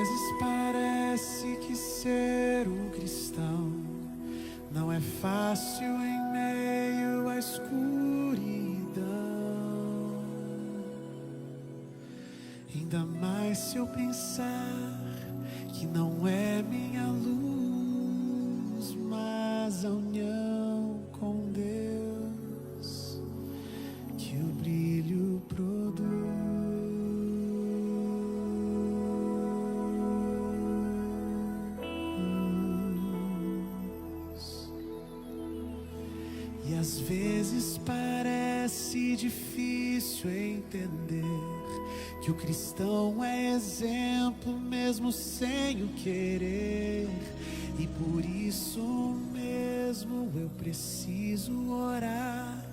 vezes parece que ser um cristão não é fácil em meio à escuridão. Ainda mais se eu pensar que não é minha luz, mas a união com Deus que o brilho produz. E às vezes parece difícil entender que o cristão é exemplo mesmo sem o querer. E por isso mesmo eu preciso orar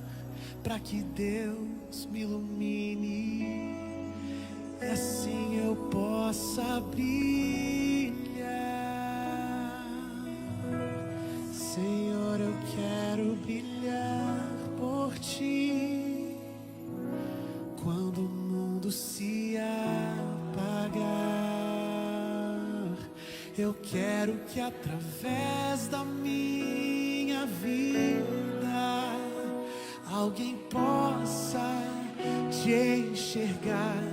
para que Deus me ilumine e assim eu possa brilhar. Senhor, eu quero brilhar por Ti quando o mundo se apagar. Eu quero que através da minha vida alguém possa Te enxergar.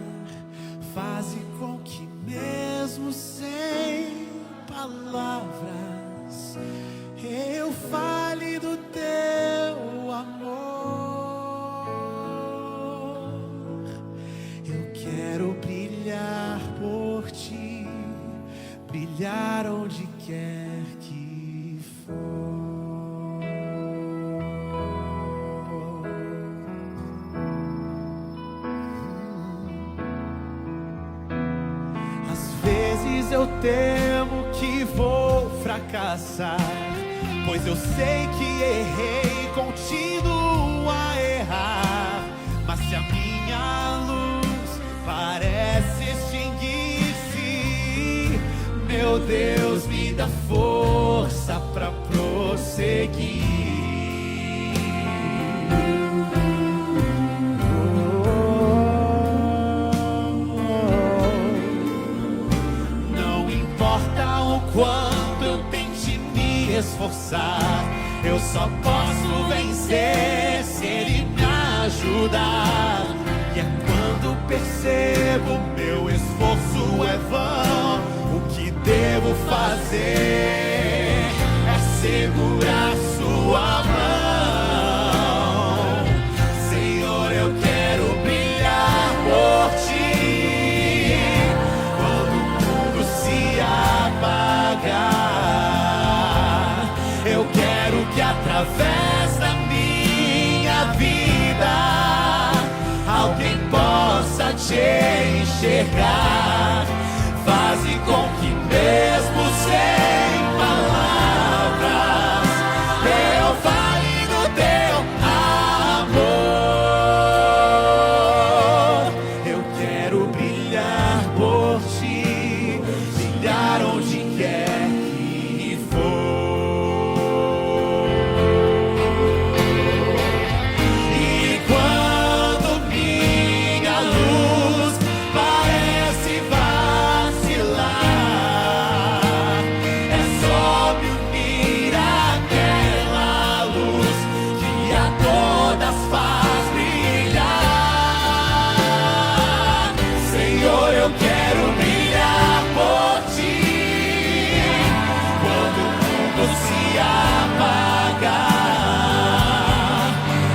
Faze com que mesmo sem palavras eu fale do Teu amor. Eu quero brilhar por Ti, brilhar onde quer que for. Às vezes eu temo que vou fracassar, pois eu sei que errei, continuo a errar. Mas se a minha luz parece extinguir-se, meu Deus, me dá força pra prosseguir. Não importa o quanto eu tente me esforçar, eu só posso vencer se Ele me ajudar. E é quando percebo meu esforço é vão, o que devo fazer é segurar Sua mão. Senhor, eu quero brilhar por Ti quando o mundo se apagar. Eu quero que através da minha vida alguém possa Te enxergar. Faze com que mesmo sem palavras eu fale do Teu amor. Eu quero brilhar por Ti, brilhar onde quer que for. E quando minha luz parece vacilar, é só me unir àquela luz que a todas faz brilhar. Senhor, eu quero brilhar por Ti quando o mundo se apagar.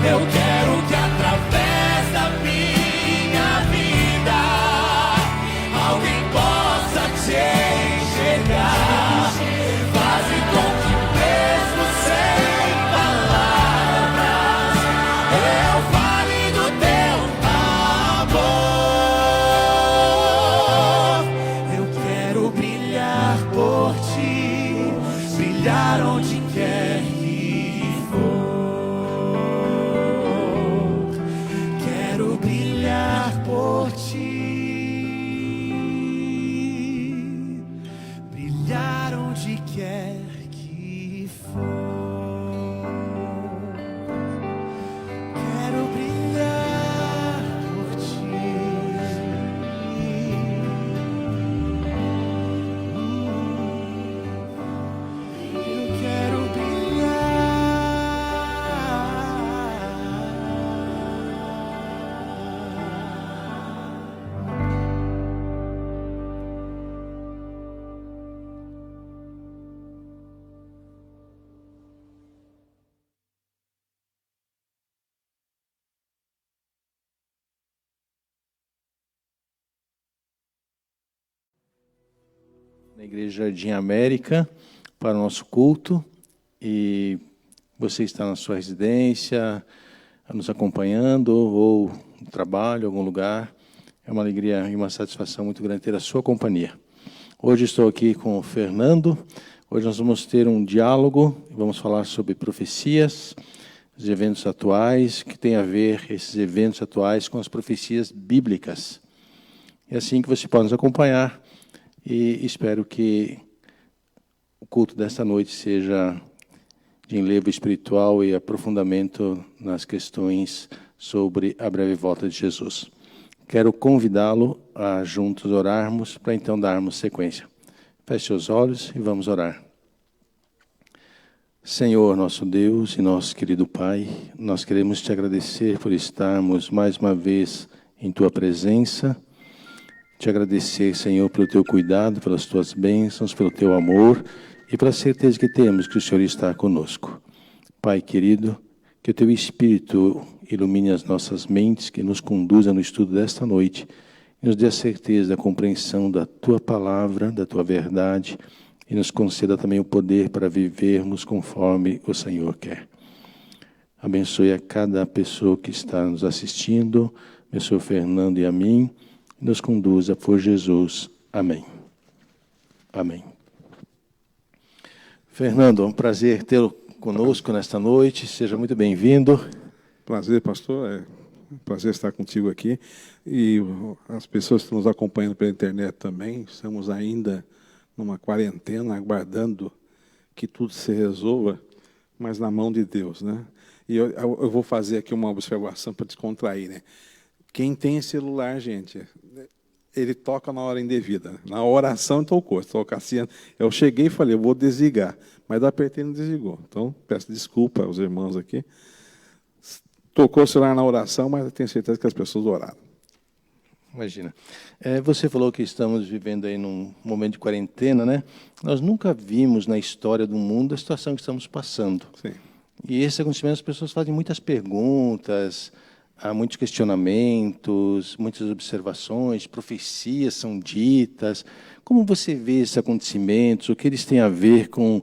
Eu quero que através da minha vida alguém possa Te enxergar. Faze com que mesmo sem palavras eu fale do Teu amor. Eu quero brilhar por Ti, brilhar onde quer que for. Quero brilhar por Ti, brilhar onde quer que for. Quero brilhar por Ti. Na Igreja Jardim América para o nosso culto, e você está na sua residência, nos acompanhando, ou no trabalho, em algum lugar. É uma alegria e uma satisfação muito grande ter a sua companhia. Hoje estou aqui com o Fernando. Hoje nós vamos ter um diálogo, vamos falar sobre profecias, os eventos atuais, que tem a ver, esses eventos atuais, com as profecias bíblicas. É assim que você pode nos acompanhar, e espero que o culto desta noite seja de enlevo espiritual e aprofundamento nas questões sobre a breve volta de Jesus. Quero convidá-lo a juntos orarmos, para então darmos sequência. Feche seus olhos e vamos orar. Senhor, nosso Deus e nosso querido Pai, nós queremos te agradecer por estarmos mais uma vez em tua presença. Te agradecer, Senhor, pelo teu cuidado, pelas tuas bênçãos, pelo teu amor e pela certeza que temos que o Senhor está conosco. Pai querido, que o teu Espírito ilumine as nossas mentes, que nos conduza no estudo desta noite e nos dê a certeza da compreensão da tua palavra, da tua verdade, e nos conceda também o poder para vivermos conforme o Senhor quer. Abençoe a cada pessoa que está nos assistindo, abençoe o Fernando e a mim, e nos conduza por Jesus. Amém. Amém. Fernando, é um prazer tê-lo conosco nesta noite. Seja muito bem-vindo. Prazer, pastor. É um prazer estar contigo aqui. E as pessoas que estão nos acompanhando pela internet também, estamos ainda numa quarentena, aguardando que tudo se resolva, mas na mão de Deus, né? E eu vou fazer aqui uma observação para descontrair, né? Quem tem celular, gente, ele toca na hora indevida. Na oração tocou. Eu cheguei e falei, eu vou desligar. Mas eu apertei e não desligou. Então, peço desculpa aos irmãos aqui. Tocou o celular na oração, mas eu tenho certeza que as pessoas oraram. Imagina. Você falou que estamos vivendo aí num momento de quarentena, né? Nós nunca vimos na história do mundo a situação que estamos passando. Sim. E esse acontecimento, as pessoas fazem muitas perguntas, há muitos questionamentos, muitas observações, profecias são ditas. Como você vê esses acontecimentos? O que eles têm a ver com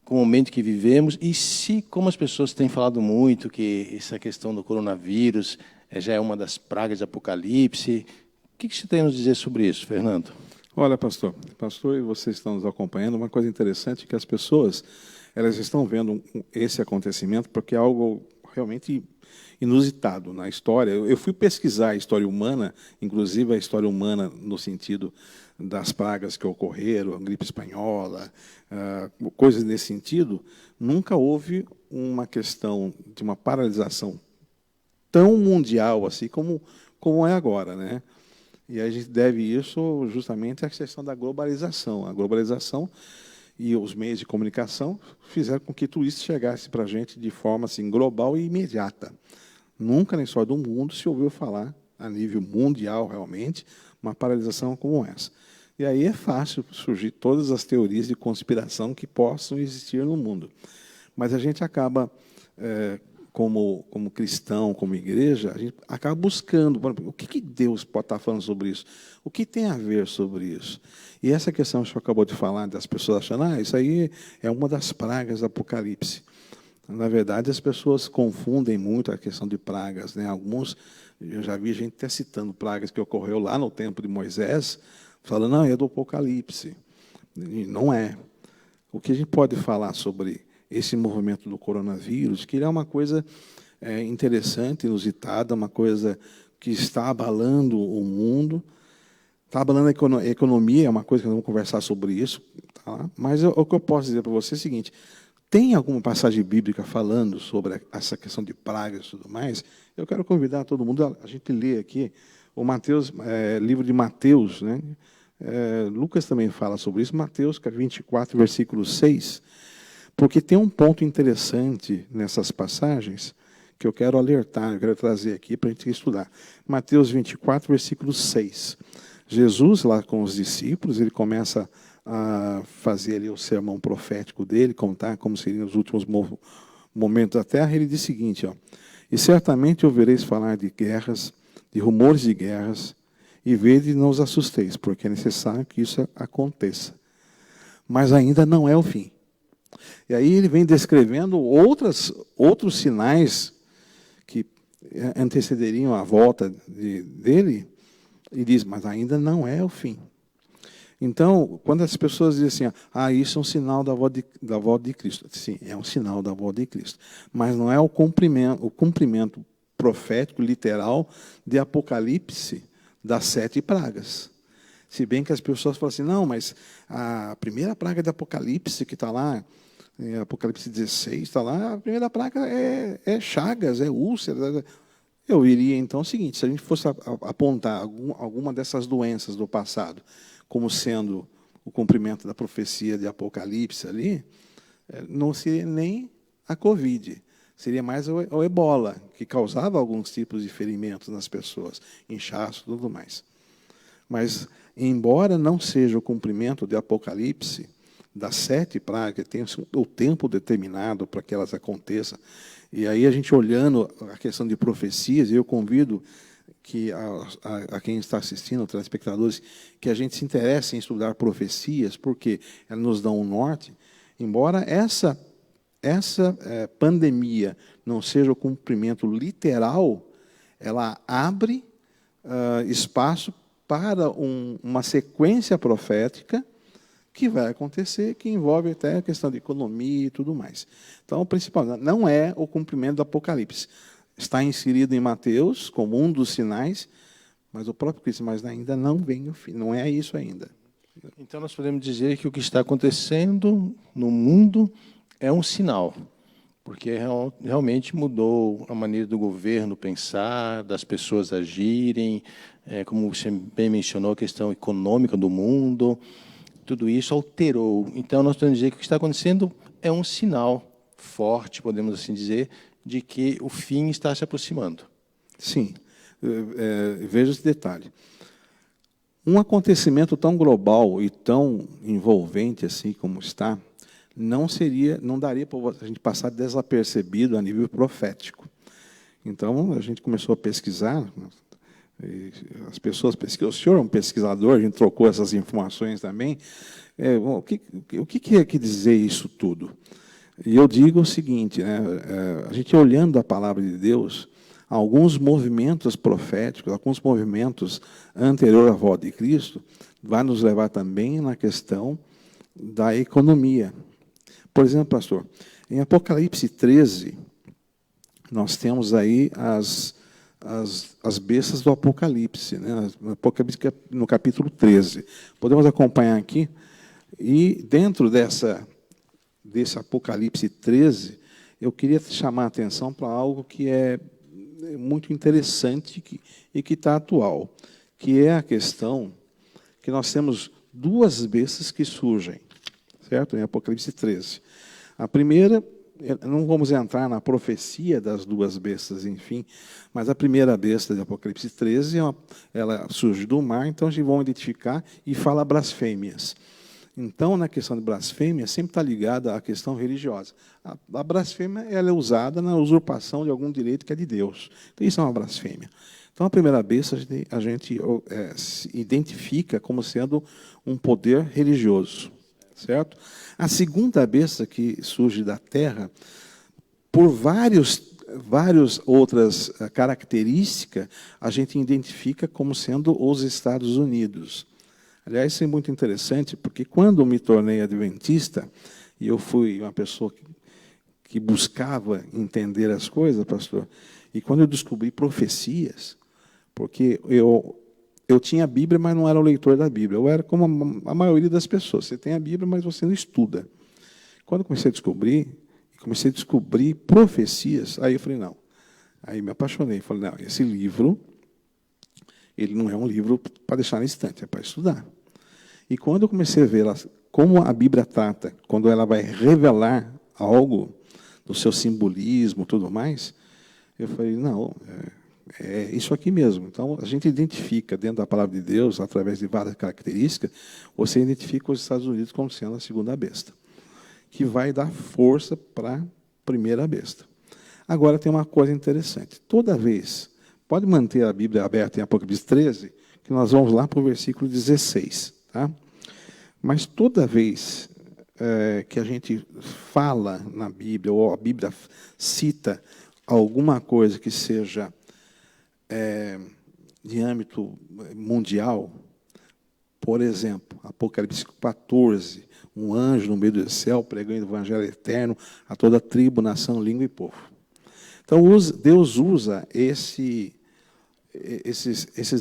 o momento que vivemos? E se, como as pessoas têm falado muito, que essa questão do coronavírus já é uma das pragas de Apocalipse, o que você tem a nos dizer sobre isso, Fernando? Olha, pastor, e vocês estão nos acompanhando, uma coisa interessante é que as pessoas elas estão vendo esse acontecimento porque é algo realmente inusitado na história. Eu fui pesquisar a história humana, inclusive a história humana no sentido das pragas que ocorreram, a gripe espanhola, coisas nesse sentido. Nunca houve uma questão de uma paralisação tão mundial assim como é agora, né? E a gente deve isso justamente à questão da globalização. A globalização e os meios de comunicação fizeram com que tudo isso chegasse para a gente de forma assim, global e imediata. Nunca na história do mundo se ouviu falar, a nível mundial realmente, uma paralisação como essa. E aí é fácil surgir todas as teorias de conspiração que possam existir no mundo. Mas a gente acaba, como cristão, como igreja, a gente acaba buscando, o que Deus pode estar falando sobre isso? O que tem a ver sobre isso? E essa questão que o senhor acabou de falar, das pessoas achando, isso aí é uma das pragas do Apocalipse. Na verdade, as pessoas confundem muito a questão de pragas, né? Alguns, eu já vi gente até citando pragas que ocorreu lá no tempo de Moisés, falando, não, é do Apocalipse. E não é. O que a gente pode falar sobre esse movimento do coronavírus, que ele é uma coisa interessante, inusitada, uma coisa que está abalando o mundo, está abalando a economia, é uma coisa que nós vamos conversar sobre isso. Tá? Mas o que eu posso dizer para você é o seguinte, tem alguma passagem bíblica falando sobre essa questão de pragas e tudo mais? Eu quero convidar todo mundo a gente ler aqui o Mateus, livro de Mateus, né? Lucas também fala sobre isso, Mateus 24, versículo 6, porque tem um ponto interessante nessas passagens que eu quero alertar, eu quero trazer aqui para a gente estudar. Mateus 24, versículo 6. Jesus, lá com os discípulos, ele começa a fazer ali o sermão profético dele, contar como seriam os últimos momentos da terra. Ele diz o seguinte, e certamente ouvireis falar de guerras, de rumores de guerras e vede e não os assusteis, porque é necessário que isso aconteça. Mas ainda não é o fim. E aí ele vem descrevendo outros sinais que antecederiam a volta dele, e diz, mas ainda não é o fim. Então, quando as pessoas dizem assim, isso é um sinal da volta de Cristo. Sim, é um sinal da volta de Cristo. Mas não é o cumprimento profético, literal, de Apocalipse das 7 pragas. Se bem que as pessoas falam assim, não, mas a primeira praga de Apocalipse, que está lá, em Apocalipse 16, está lá, a primeira praga é chagas, é úlceras. Eu iria, então, o seguinte, se a gente fosse apontar alguma dessas doenças do passado como sendo o cumprimento da profecia de Apocalipse ali, não seria nem a Covid, seria mais o ebola, que causava alguns tipos de ferimentos nas pessoas, inchaço e tudo mais. Mas, embora não seja o cumprimento de Apocalipse, das 7 pragas, tem o tempo determinado para que elas aconteçam, e aí a gente olhando a questão de profecias, eu convido que a quem está assistindo, telespectadores, que a gente se interesse em estudar profecias, porque elas nos dão um norte, embora essa pandemia não seja o cumprimento literal, ela abre espaço para uma sequência profética que vai acontecer, que envolve até a questão de economia e tudo mais. Então, o principal não é o cumprimento do Apocalipse. Está inserido em Mateus como um dos sinais, mas o próprio Cristo, mas ainda não vem o fim, não é isso ainda. Então, nós podemos dizer que o que está acontecendo no mundo é um sinal, porque realmente mudou a maneira do governo pensar, das pessoas agirem, como você bem mencionou, a questão econômica do mundo, tudo isso alterou. Então, nós podemos dizer que o que está acontecendo é um sinal forte, podemos assim dizer, de que o fim está se aproximando. Sim, veja esse detalhe. Um acontecimento tão global e tão envolvente assim como está, não daria para a gente passar desapercebido a nível profético. Então, a gente começou a pesquisar, as pessoas pesquisam, o senhor é um pesquisador, a gente trocou essas informações também. O que quer dizer isso tudo? E eu digo o seguinte, a gente olhando a palavra de Deus, alguns movimentos proféticos, alguns movimentos anteriores à volta de Cristo, vai nos levar também na questão da economia. Por exemplo, pastor, em Apocalipse 13, nós temos aí as bestas do Apocalipse, Apocalipse no capítulo 13. Podemos acompanhar aqui, e dentro desse Apocalipse 13, eu queria chamar a atenção para algo que é muito interessante e que está atual, que é a questão que nós temos 2 bestas que surgem, certo? Em Apocalipse 13. A primeira, não vamos entrar na profecia das 2 bestas, enfim, mas a primeira besta de Apocalipse 13, ela surge do mar, então a gente vai identificar e fala blasfêmias. Então, na questão de blasfêmia, sempre está ligada à questão religiosa. A blasfêmia ela é usada na usurpação de algum direito que é de Deus. Então, isso é uma blasfêmia. Então, a primeira besta a gente se identifica como sendo um poder religioso, certo? A segunda besta que surge da terra, por várias outras características, a gente identifica como sendo os Estados Unidos. Aliás, isso é muito interessante, porque quando eu me tornei adventista, e eu fui uma pessoa que buscava entender as coisas, pastor, e quando eu descobri profecias, porque eu tinha a Bíblia, mas não era o leitor da Bíblia. Eu era como a maioria das pessoas. Você tem a Bíblia, mas você não estuda. Quando eu comecei a descobrir profecias, aí eu falei, não. Aí me apaixonei. Falei, não, esse livro, ele não é um livro para deixar na estante, é para estudar. E quando eu comecei a ver como a Bíblia trata, quando ela vai revelar algo do seu simbolismo e tudo mais, eu falei, não, é isso aqui mesmo. Então, a gente identifica dentro da palavra de Deus, através de várias características, você identifica os Estados Unidos como sendo a segunda besta, que vai dar força para a primeira besta. Agora, tem uma coisa interessante. Toda vez, pode manter a Bíblia aberta em Apocalipse 13, que nós vamos lá para o versículo 16. Tá? Mas toda vez que a gente fala na Bíblia, ou a Bíblia cita alguma coisa que seja de âmbito mundial, por exemplo, Apocalipse 14, um anjo no meio do céu pregando o evangelho eterno a toda tribo, nação, língua e povo. Então, Deus usa esses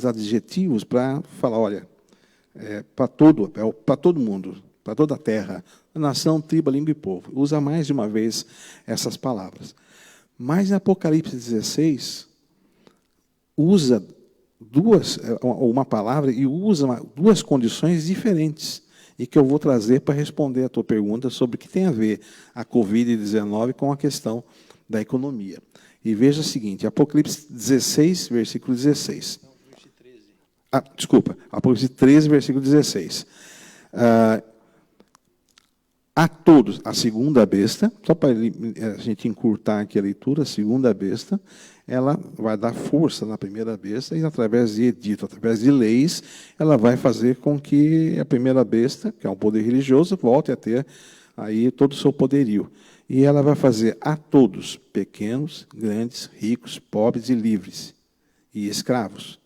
adjetivos para falar, olha, para todo mundo, para toda a terra, nação, tribo, língua e povo. Usa mais de uma vez essas palavras. Mas em Apocalipse 16, usa uma palavra e usa duas condições diferentes, e que eu vou trazer para responder a tua pergunta sobre o que tem a ver a Covid-19 com a questão da economia. E veja o seguinte, Apocalipse 16, versículo 16. Desculpa, Apocalipse 13, versículo 16. A todos, a segunda besta, só para a gente encurtar aqui a leitura, a segunda besta, ela vai dar força na primeira besta e, através de edito, através de leis, ela vai fazer com que a primeira besta, que é um poder religioso, volte a ter aí todo o seu poderio. E ela vai fazer a todos, pequenos, grandes, ricos, pobres e livres, e escravos.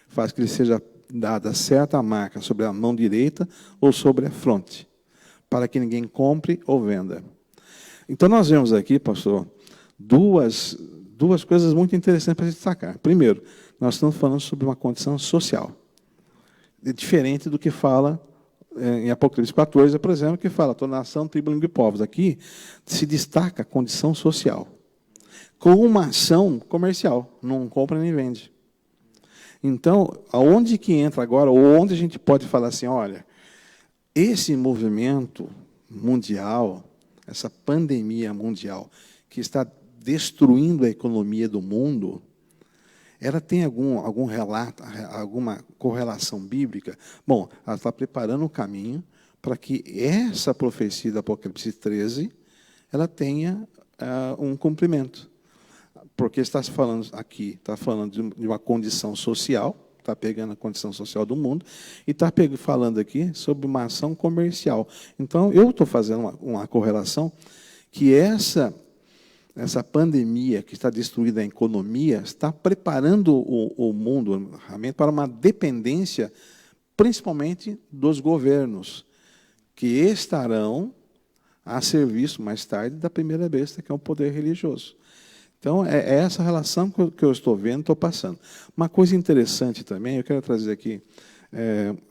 Faz que lhe seja dada certa marca sobre a mão direita ou sobre a fronte, para que ninguém compre ou venda. Então, nós vemos aqui, pastor, duas coisas muito interessantes para destacar. Primeiro, nós estamos falando sobre uma condição social, diferente do que fala em Apocalipse 14, por exemplo, que fala toda nação, tribo, língua e povos. Aqui se destaca a condição social, com uma ação comercial, não compra nem vende. Então, aonde que entra agora, ou onde a gente pode falar assim, olha, esse movimento mundial, essa pandemia mundial, que está destruindo a economia do mundo, ela tem algum relato, alguma correlação bíblica? Bom, ela está preparando o caminho para que essa profecia do Apocalipse 13 ela tenha um cumprimento. Porque está falando aqui, está falando de uma condição social, está pegando a condição social do mundo, e está falando aqui sobre uma ação comercial. Então, eu estou fazendo uma correlação que essa pandemia que está destruindo a economia está preparando o mundo realmente para uma dependência, principalmente dos governos, que estarão a serviço, mais tarde, da primeira besta, que é o poder religioso. Então, é essa relação que eu estou vendo, estou passando. Uma coisa interessante também, eu quero trazer aqui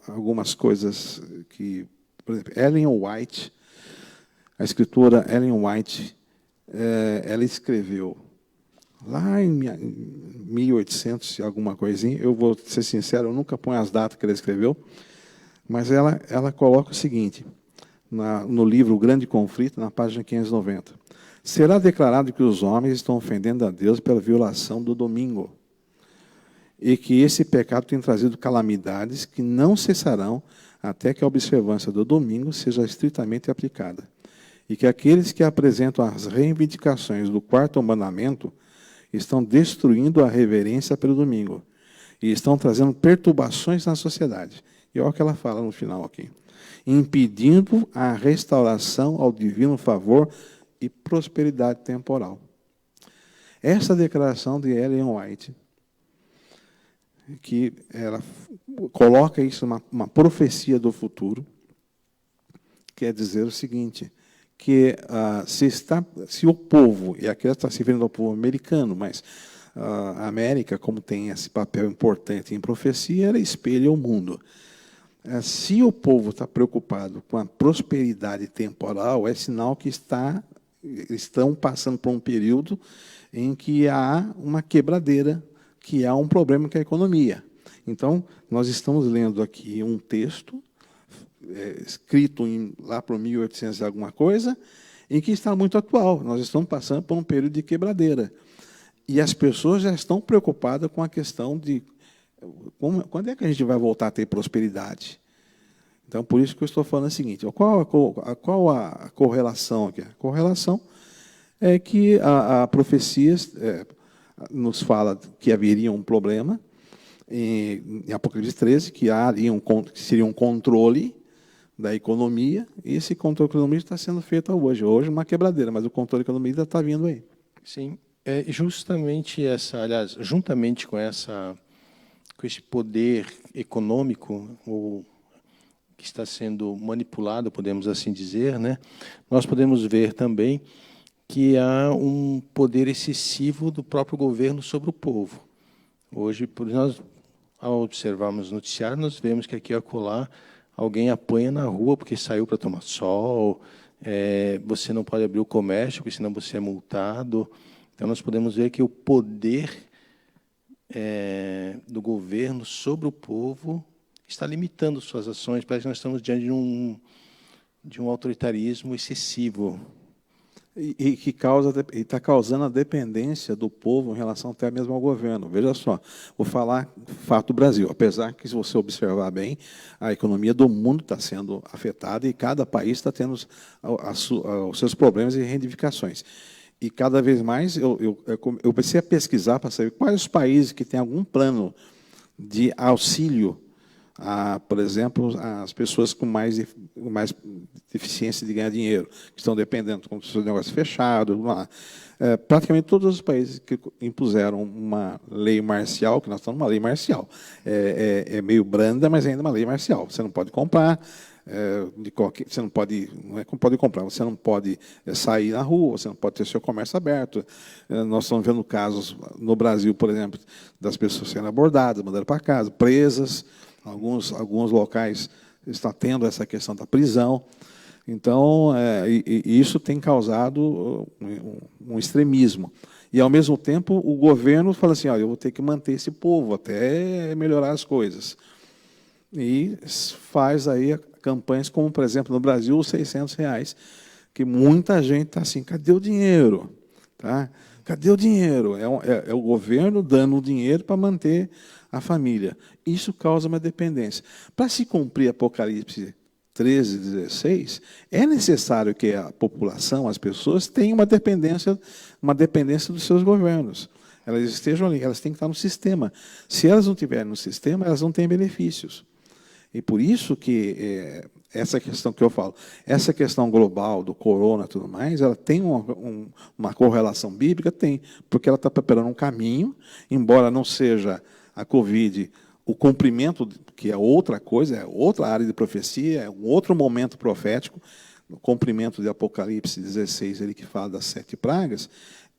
algumas coisas que, por exemplo, Ellen White, a escritora Ellen White, ela escreveu, lá em 1800 e alguma coisinha, eu vou ser sincero, eu nunca ponho as datas que ela escreveu, mas ela coloca o seguinte, no livro O Grande Conflito, na página 590. Será declarado que os homens estão ofendendo a Deus pela violação do domingo, e que esse pecado tem trazido calamidades que não cessarão até que a observância do domingo seja estritamente aplicada. E que aqueles que apresentam as reivindicações do quarto mandamento estão destruindo a reverência pelo domingo e estão trazendo perturbações na sociedade. E olha o que ela fala no final aqui. Impedindo a restauração ao divino favor e prosperidade temporal. Essa declaração de Ellen White, que ela coloca isso uma profecia do futuro, quer dizer o seguinte, que se o povo, e aqui ela está se referindo ao povo americano, mas a América, como tem esse papel importante em profecia, ela espelha o mundo. Se o povo está preocupado com a prosperidade temporal, é sinal que estão passando por um período em que há uma quebradeira, que há um problema com a economia. Então, nós estamos lendo aqui um texto escrito lá para 1800 e alguma coisa, em que está muito atual. Nós estamos passando por um período de quebradeira. E as pessoas já estão preocupadas com a questão de quando é que a gente vai voltar a ter prosperidade. Então, por isso que eu estou falando o seguinte, qual a correlação aqui? A correlação é que a profecia nos fala que haveria um problema, em Apocalipse 13, que há ali que seria um controle da economia, e esse controle da economia está sendo feito hoje. Hoje uma quebradeira, mas o controle da economia está vindo aí. Sim, é justamente essa, aliás, juntamente com esse poder econômico, que está sendo manipulado, podemos assim dizer, né? Nós podemos ver também que há um poder excessivo do próprio governo sobre o povo. Hoje, nós, ao observarmos o noticiário, nós vemos que aqui e acolá alguém apanha na rua porque saiu para tomar sol, você não pode abrir o comércio, porque senão você é multado. Então, nós podemos ver que o poder do governo sobre o povo está limitando suas ações. Parece que nós estamos diante de um autoritarismo excessivo. E que está causando a dependência do povo em relação até mesmo ao governo. Veja só, vou falar fato do Brasil. Apesar que, se você observar bem, a economia do mundo está sendo afetada e cada país está tendo os seus problemas e reivindicações. E cada vez mais eu comecei a pesquisar para saber quais os países que têm algum plano de auxílio, por exemplo, as pessoas com mais deficiência de ganhar dinheiro, que estão dependendo com o seu negócio fechado. Praticamente todos os países que impuseram uma lei marcial, que nós estamos numa lei marcial, é meio branda, mas ainda é uma lei marcial. Você não pode comprar, você não pode, não é como pode comprar, você não pode sair na rua, você não pode ter seu comércio aberto. Nós estamos vendo casos no Brasil, por exemplo, das pessoas sendo abordadas, mandadas para casa, presas. Alguns locais estão tendo essa questão da prisão. Então, isso tem causado um extremismo. E, ao mesmo tempo, o governo fala assim, olha, eu vou ter que manter esse povo até melhorar as coisas. E faz aí campanhas como, por exemplo, no Brasil, os R$600, que muita gente está assim, cadê o dinheiro? Tá? Cadê o dinheiro? É o governo dando o dinheiro para manter a família. Isso causa uma dependência. Para se cumprir Apocalipse 13, 16, é necessário que a população, as pessoas, tenham uma dependência dos seus governos. Elas estejam ali, elas têm que estar no sistema. Se elas não estiverem no sistema, elas não têm benefícios. E por isso que essa questão que eu falo, essa questão global do corona e tudo mais, ela tem uma correlação bíblica? Tem, porque ela está preparando um caminho, embora não seja a Covid, o cumprimento, que é outra coisa, é outra área de profecia, é um outro momento profético, o cumprimento de Apocalipse 16, ele que fala das 7 pragas,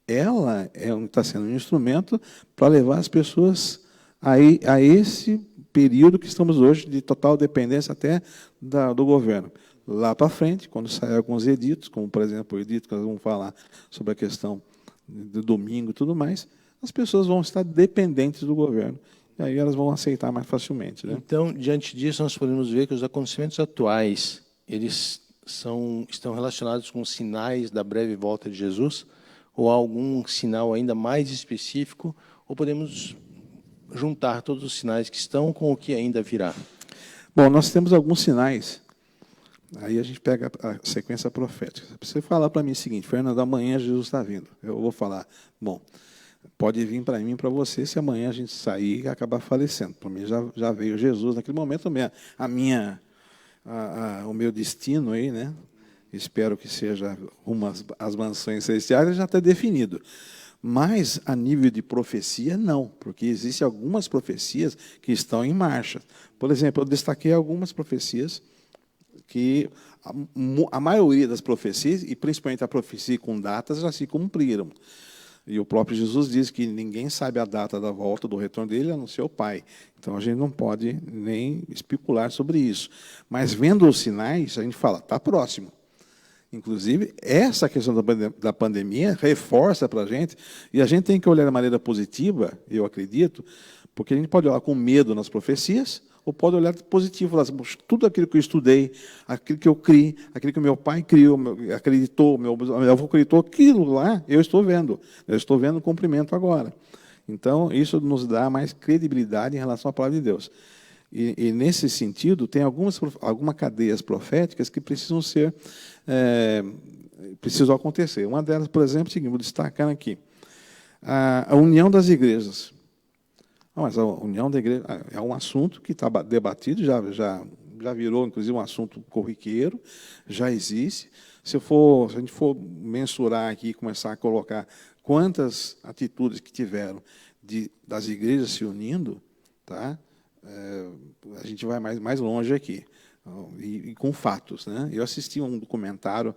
ela está sendo um instrumento para levar as pessoas a esse período que estamos hoje, de total dependência até do governo. Lá para frente, quando sair alguns editos, como, por exemplo, o edito que nós vamos falar sobre a questão do domingo e tudo mais, as pessoas vão estar dependentes do governo. E aí elas vão aceitar mais facilmente. Né? Então, diante disso, nós podemos ver que os acontecimentos atuais, eles estão relacionados com sinais da breve volta de Jesus, ou há algum sinal ainda mais específico, ou podemos juntar todos os sinais que estão com o que ainda virá? Bom, nós temos alguns sinais. Aí a gente pega a sequência profética. Você falar para mim o seguinte, Fernando, amanhã Jesus está vindo. Eu vou falar, bom, pode vir para mim e para você se amanhã a gente sair e acabar falecendo. Para mim já veio Jesus naquele momento também. O meu destino aí, né? Espero que seja rumo às mansões celestiais, já está definido. Mas, a nível de profecia, não, porque existem algumas profecias que estão em marcha. Por exemplo, eu destaquei algumas profecias que a maioria das profecias, e principalmente a profecia com datas, já se cumpriram. E o próprio Jesus diz que ninguém sabe a data da volta, do retorno dele, a não ser o Pai. Então, a gente não pode nem especular sobre isso. Mas, vendo os sinais, a gente fala, está próximo. Inclusive, essa questão da pandemia reforça para a gente, e a gente tem que olhar de maneira positiva, eu acredito, porque a gente pode olhar com medo nas profecias, ou pode olhar positivo, tudo aquilo que eu estudei, aquilo que eu criei, aquilo que meu pai criou, acreditou, meu avô acreditou, aquilo lá eu estou vendo o cumprimento agora. Então, isso nos dá mais credibilidade em relação à palavra de Deus. E nesse sentido, tem algumas cadeias proféticas que precisam acontecer. Uma delas, por exemplo, é o seguinte, vou destacar aqui. A união das igrejas. Não, mas a união da igreja é um assunto que está debatido, já virou, inclusive, um assunto corriqueiro, já existe. Se a gente for mensurar aqui, começar a colocar quantas atitudes que tiveram das igrejas se unindo, tá? A gente vai mais longe aqui, e com fatos, né? Eu assisti um documentário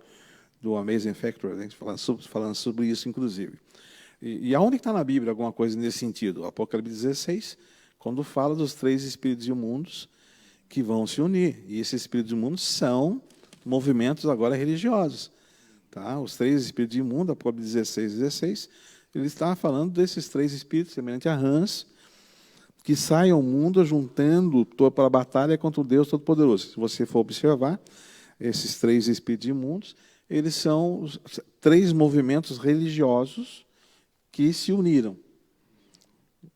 do Amazing Factor, né, falando sobre isso, inclusive. E aonde está na Bíblia alguma coisa nesse sentido? Apocalipse 16, quando fala dos 3 espíritos imundos que vão se unir. E esses espíritos imundos são movimentos agora religiosos. Tá? Os 3 espíritos imundos, Apocalipse 16, ele está falando desses 3 espíritos, semelhante a rãs, que saem ao mundo juntando para a batalha contra o Deus Todo-Poderoso. Se você for observar, esses 3 espíritos imundos, eles são 3 movimentos religiosos que se uniram.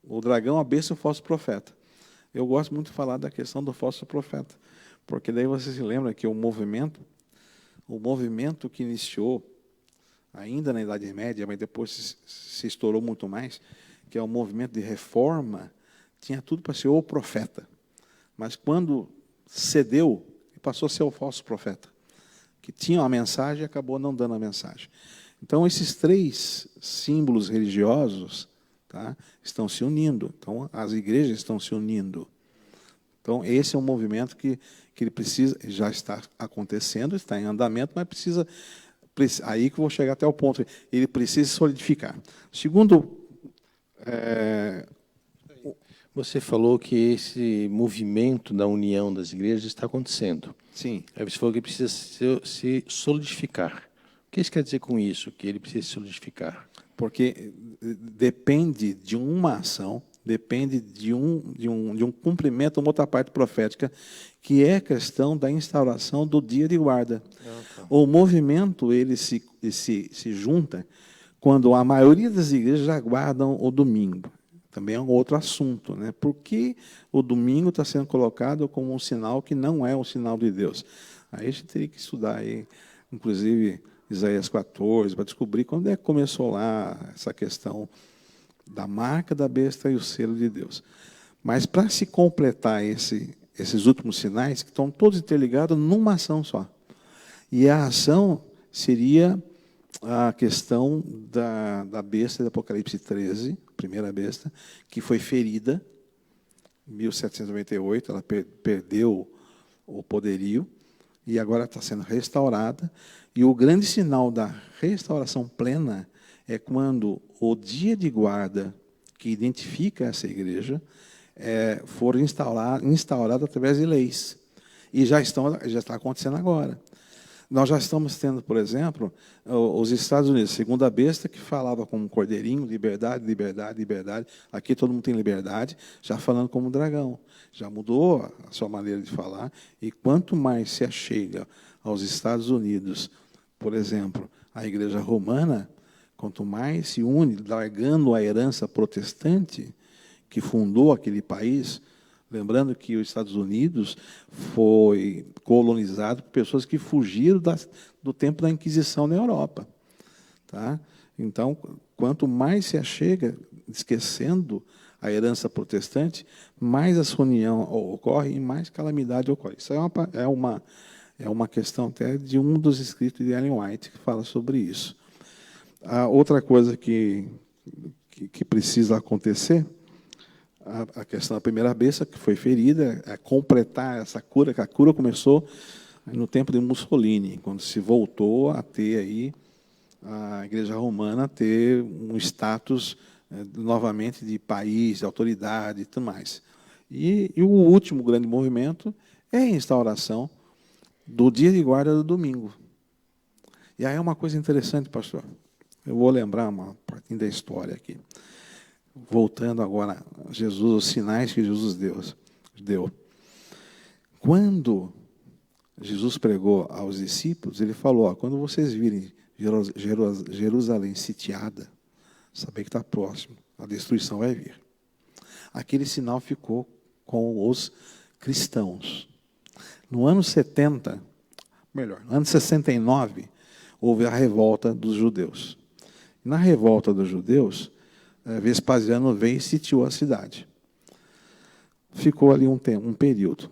O dragão, a besta e o falso profeta. Eu gosto muito de falar da questão do falso profeta, porque daí você se lembra que o movimento que iniciou ainda na Idade Média, mas depois se estourou muito mais, que é o movimento de reforma, tinha tudo para ser o profeta. Mas quando cedeu, passou a ser o falso profeta, que tinha uma mensagem e acabou não dando a mensagem. Então, esses 3 símbolos religiosos, tá, estão se unindo. Então, as igrejas estão se unindo. Então, esse é um movimento que ele precisa, já está acontecendo, está em andamento, mas precisa, aí que eu vou chegar até o ponto, ele precisa solidificar. Segundo, Você falou que esse movimento da união das igrejas está acontecendo. sim, Aí você falou que precisa se solidificar. O que isso quer dizer com isso, que ele precisa se solidificar? porque depende de uma ação, depende de um cumprimento, uma outra parte profética, que é a questão da instauração do dia de guarda. O movimento ele se junta quando a maioria das igrejas já guardam o domingo. Também é um outro assunto, né? Por que o domingo está sendo colocado como um sinal que não é um sinal de Deus? Aí a gente teria que estudar aí, inclusive Isaías 14, para descobrir quando é que começou lá essa questão da marca da besta e o selo de Deus. Mas para se completar esses últimos sinais, que estão todos interligados numa ação só. E a ação seria a questão da besta de Apocalipse 13, a primeira besta, que foi ferida em 1798, ela perdeu o poderio, e agora está sendo restaurada. E o grande sinal da restauração plena é quando o dia de guarda que identifica essa igreja for instaurado através de leis. E já está acontecendo agora. Nós já estamos tendo, por exemplo, os Estados Unidos, segunda besta, que falava como cordeirinho, liberdade, liberdade, liberdade. Aqui todo mundo tem liberdade, já falando como dragão. Já mudou a sua maneira de falar. E quanto mais se achega aos Estados Unidos, por exemplo, a Igreja Romana, quanto mais se une, largando a herança protestante que fundou aquele país. Lembrando que os Estados Unidos foi colonizado por pessoas que fugiram do tempo da Inquisição na Europa. Tá? Então, quanto mais se achega, esquecendo a herança protestante, mais essa união ocorre e mais calamidade ocorre. Isso é uma questão até de um dos escritos de Ellen White, que fala sobre isso. A outra coisa que precisa acontecer, a questão da primeira besta, que foi ferida, é completar essa cura, que a cura começou no tempo de Mussolini, quando se voltou a ter aí a Igreja Romana ter um status novamente de país, de autoridade e tudo mais. E o último grande movimento é a instauração do dia de guarda do domingo. E aí é uma coisa interessante, pastor. Eu vou lembrar uma parte da história aqui. Voltando agora a Jesus, os sinais que Jesus deu. Quando Jesus pregou aos discípulos, ele falou, quando vocês virem Jerusalém sitiada, saber que está próximo, a destruição vai vir. Aquele sinal ficou com os cristãos. No ano 69, houve a revolta dos judeus. Na revolta dos judeus, Vespasiano veio e sitiou a cidade. ficou ali um período.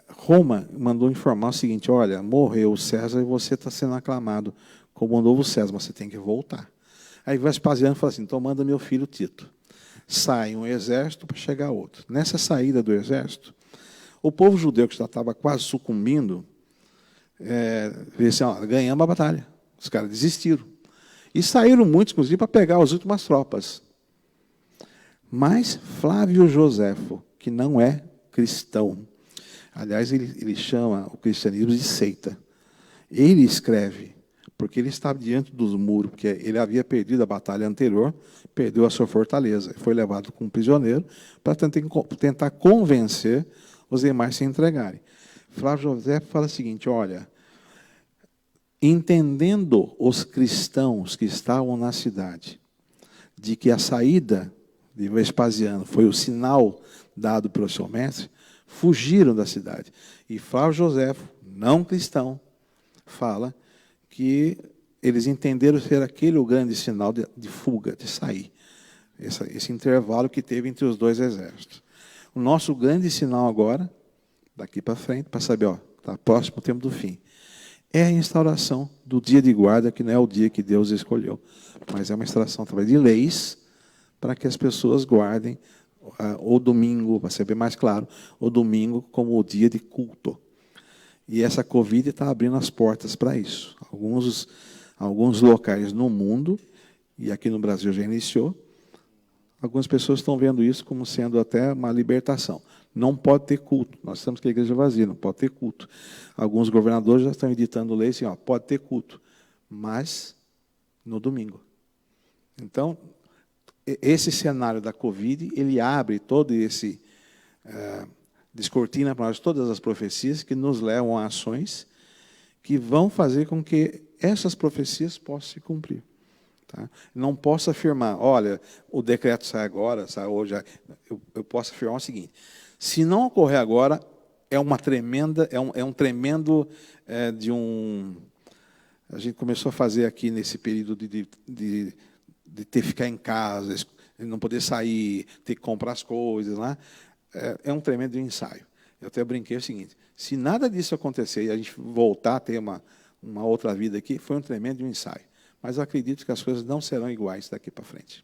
Roma mandou informar o seguinte: olha, morreu o César e você está sendo aclamado como o novo César, mas você tem que voltar. Aí Vespasiano falou assim: então manda meu filho Tito. Sai um exército para chegar outro. Nessa saída do exército, o povo judeu, que já estava quase sucumbindo, disse assim: ó, ganhamos a batalha. Os caras desistiram. E saíram muitos, inclusive, para pegar as últimas tropas. Mas Flávio Joséfo, que não é cristão, aliás, ele chama o cristianismo de seita. Ele escreve, porque ele estava diante dos muros, porque ele havia perdido a batalha anterior, perdeu a sua fortaleza, foi levado como prisioneiro para tentar convencer os demais a se entregarem. Flávio Joséfo fala o seguinte: olha, entendendo os cristãos que estavam na cidade, de que a saída de Vespasiano foi o sinal dado pelo seu mestre, fugiram da cidade. E Flávio Joséfo, não cristão, fala que eles entenderam ser aquele o grande sinal de fuga, de sair. Esse intervalo que teve entre os dois exércitos. O nosso grande sinal agora, daqui para frente, para saber, está próximo o tempo do fim, é a instauração do dia de guarda, que não é o dia que Deus escolheu, mas é uma instauração através de leis para que as pessoas guardem o domingo, para ser bem mais claro, o domingo como o dia de culto. E essa Covid está abrindo as portas para isso. Alguns locais no mundo, e aqui no Brasil já iniciou, algumas pessoas estão vendo isso como sendo até uma libertação. Não pode ter culto. Nós estamos com a igreja vazia, não pode ter culto. Alguns governadores já estão editando lei assim, pode ter culto, mas no domingo. Então, esse cenário da Covid, ele abre todo esse... descortina para nós todas as profecias que nos levam a ações que vão fazer com que essas profecias possam se cumprir. Tá? Não posso afirmar, olha, o decreto sai agora, sai hoje. Eu posso afirmar o seguinte: se não ocorrer agora, é uma tremenda, um tremendo a gente começou a fazer aqui nesse período de ter que ficar em casa, não poder sair, ter que comprar as coisas lá. É um tremendo ensaio. Eu até brinquei o seguinte: se nada disso acontecer e a gente voltar a ter uma outra vida aqui, foi um tremendo ensaio. Mas eu acredito que as coisas não serão iguais daqui para frente.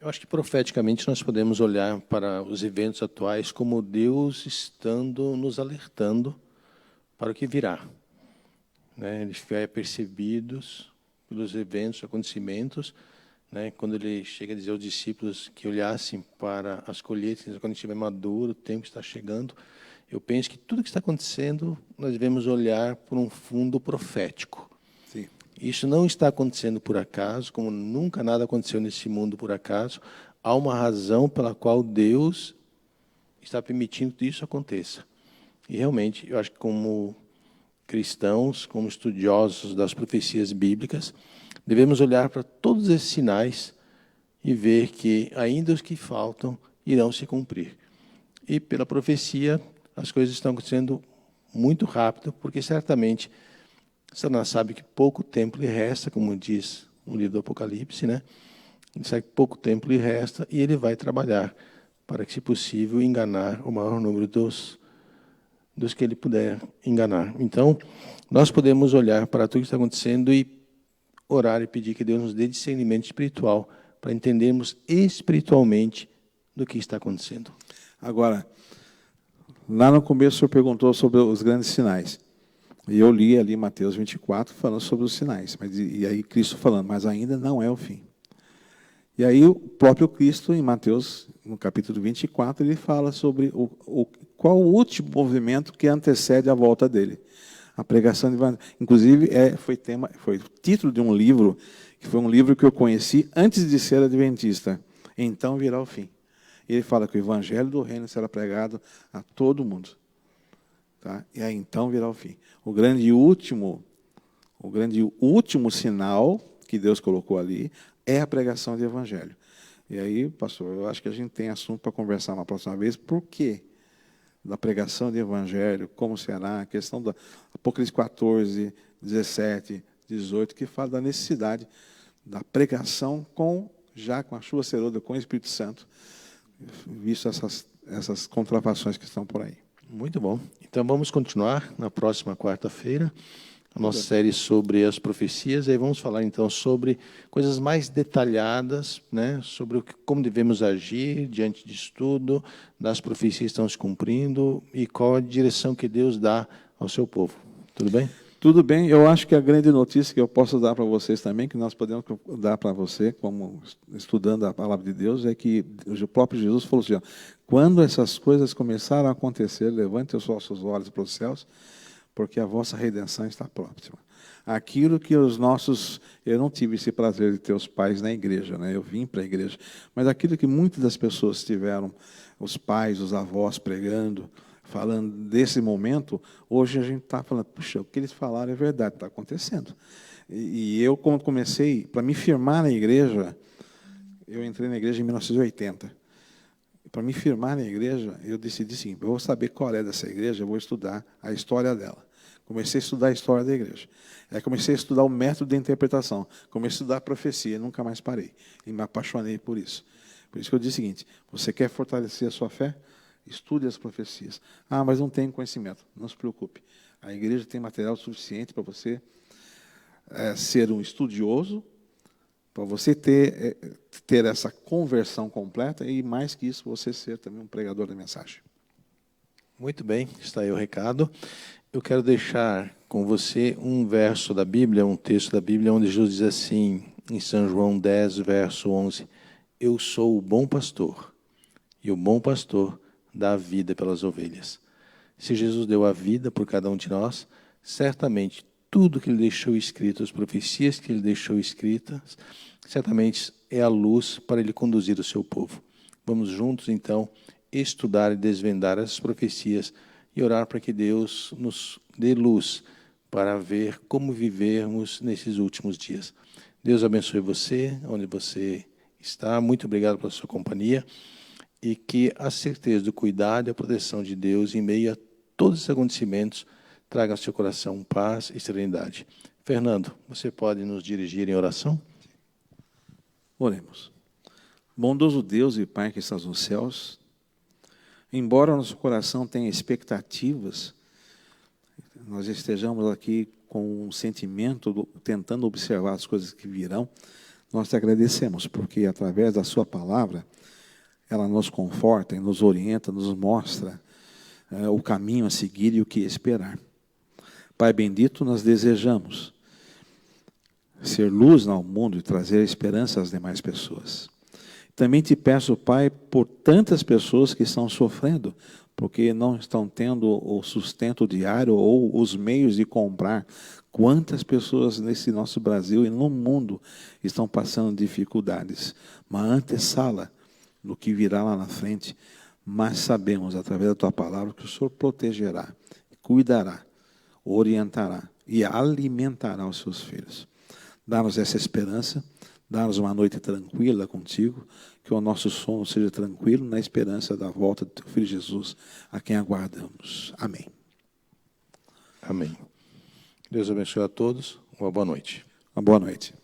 Eu acho que profeticamente nós podemos olhar para os eventos atuais como Deus estando nos alertando para o que virá. Eles ficam apercebidos pelos eventos, acontecimentos. Quando ele chega a dizer aos discípulos que olhassem para as colheitas, quando estiver maduro, o tempo está chegando, eu penso que tudo que está acontecendo, nós devemos olhar por um fundo profético. Sim. Isso não está acontecendo por acaso, como nunca nada aconteceu nesse mundo por acaso. Há uma razão pela qual Deus está permitindo que isso aconteça. E realmente, eu acho que como cristãos, como estudiosos das profecias bíblicas, devemos olhar para todos esses sinais e ver que ainda os que faltam irão se cumprir. E pela profecia, as coisas estão acontecendo muito rápido, porque certamente Satanás sabe que pouco tempo lhe resta, como diz o livro do Apocalipse, Ele sabe que pouco tempo lhe resta e ele vai trabalhar para que, se possível, enganar o maior número dos que ele puder enganar. Então, nós podemos olhar para tudo que está acontecendo e orar e pedir que Deus nos dê discernimento espiritual para entendermos espiritualmente do que está acontecendo. Agora, lá no começo o senhor perguntou sobre os grandes sinais. E eu li ali Mateus 24 falando sobre os sinais. E aí Cristo falando, mas ainda não é o fim. E aí o próprio Cristo, em Mateus, no capítulo 24, ele fala sobre qual o último movimento que antecede a volta dele. A pregação de evangelho. Inclusive, foi o título de um livro, que foi um livro que eu conheci antes de ser adventista. Então virá o fim. Ele fala que o evangelho do reino será pregado a todo mundo. Tá? E aí então virá o fim. O grande último sinal que Deus colocou ali é a pregação do evangelho. E aí, pastor, eu acho que a gente tem assunto para conversar uma próxima vez. Por quê? Da pregação do evangelho, como será, a questão do Apocalipse 14, 17, 18, que fala da necessidade da pregação com a chuva ceroda, com o Espírito Santo, visto essas contrafações que estão por aí. Muito bom. Então vamos continuar na próxima quarta-feira a nossa série sobre as profecias. Aí vamos falar então sobre coisas mais detalhadas, né, sobre como devemos agir diante disso tudo, das profecias que estão se cumprindo e qual a direção que Deus dá ao seu povo. Tudo bem? Tudo bem. Eu acho que a grande notícia que eu posso dar para vocês também, que nós podemos dar para você, como estudando a palavra de Deus, é que o próprio Jesus falou assim, ó, quando essas coisas começaram a acontecer, levante os vossos olhos para os céus, porque a vossa redenção está próxima. Aquilo que os nossos... Eu não tive esse prazer de ter os pais na igreja, né? Eu vim para a igreja. Mas aquilo que muitas das pessoas tiveram, os pais, os avós pregando, falando desse momento, hoje a gente está falando, puxa, o que eles falaram é verdade, está acontecendo. E eu, quando comecei, para me firmar na igreja, eu entrei na igreja em 1980. Para me firmar na igreja, eu decidi assim, eu vou saber qual é dessa igreja, eu vou estudar a história dela. Comecei a estudar a história da igreja. Aí comecei a estudar o método de interpretação. Comecei a estudar a profecia, nunca mais parei. E me apaixonei por isso. Por isso que eu disse o seguinte, você quer fortalecer a sua fé? Estude as profecias. Ah, mas não tenho conhecimento. Não se preocupe. A igreja tem material suficiente para você ser um estudioso, para você ter essa conversão completa e, mais que isso, você ser também um pregador da mensagem. Muito bem, está aí o recado. Eu quero deixar com você um verso da Bíblia, um texto da Bíblia, onde Jesus diz assim, em São João 10, verso 11, eu sou o bom pastor, e o bom pastor dá a vida pelas ovelhas. Se Jesus deu a vida por cada um de nós, certamente tudo que Ele deixou escrito, as profecias que Ele deixou escritas, certamente é a luz para Ele conduzir o seu povo. Vamos juntos, então, estudar e desvendar essas profecias e orar para que Deus nos dê luz para ver como vivermos nesses últimos dias. Deus abençoe você, onde você está. Muito obrigado pela sua companhia. E que a certeza do cuidado e a proteção de Deus em meio a todos esses acontecimentos traga ao seu coração paz e serenidade. Fernando, você pode nos dirigir em oração? Oremos. Bondoso Deus e Pai que estás nos céus, embora nosso coração tenha expectativas, nós estejamos aqui com um sentimento, tentando observar as coisas que virão, nós te agradecemos, porque através da sua palavra, ela nos conforta e nos orienta, nos mostra o caminho a seguir e o que esperar. Pai bendito, nós desejamos ser luz ao mundo e trazer esperança às demais pessoas. Também te peço, Pai, por tantas pessoas que estão sofrendo, porque não estão tendo o sustento diário ou os meios de comprar. Quantas pessoas nesse nosso Brasil e no mundo estão passando dificuldades. Uma antessala do que virá lá na frente, mas sabemos, através da Tua palavra, que o Senhor protegerá, cuidará, orientará e alimentará os seus filhos. Dá-nos essa esperança, dá-nos uma noite tranquila contigo, que o nosso sono seja tranquilo na esperança da volta do Teu Filho Jesus, a quem aguardamos. Amém. Amém. Deus abençoe a todos. Uma boa noite. Uma boa noite.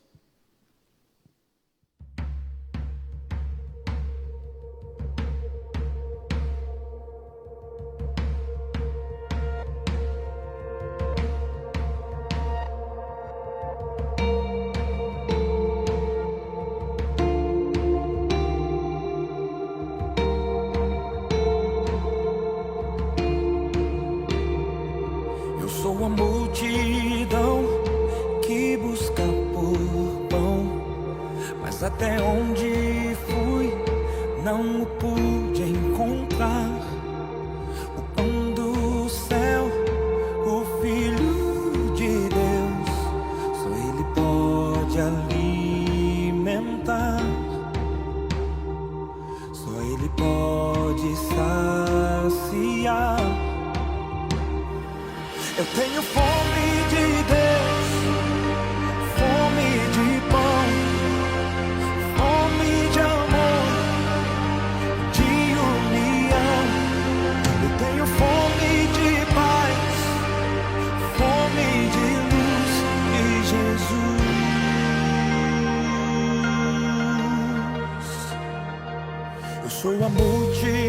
Sou a multidão que busca por pão, mas até onde fui não o pude encontrar. O pão do céu, o Filho de Deus, só Ele pode alimentar, só Ele pode saciar. Eu tenho fome de Deus, fome de pão, fome de amor, de união. Eu tenho fome de paz, fome de luz de Jesus. Eu sou a multidão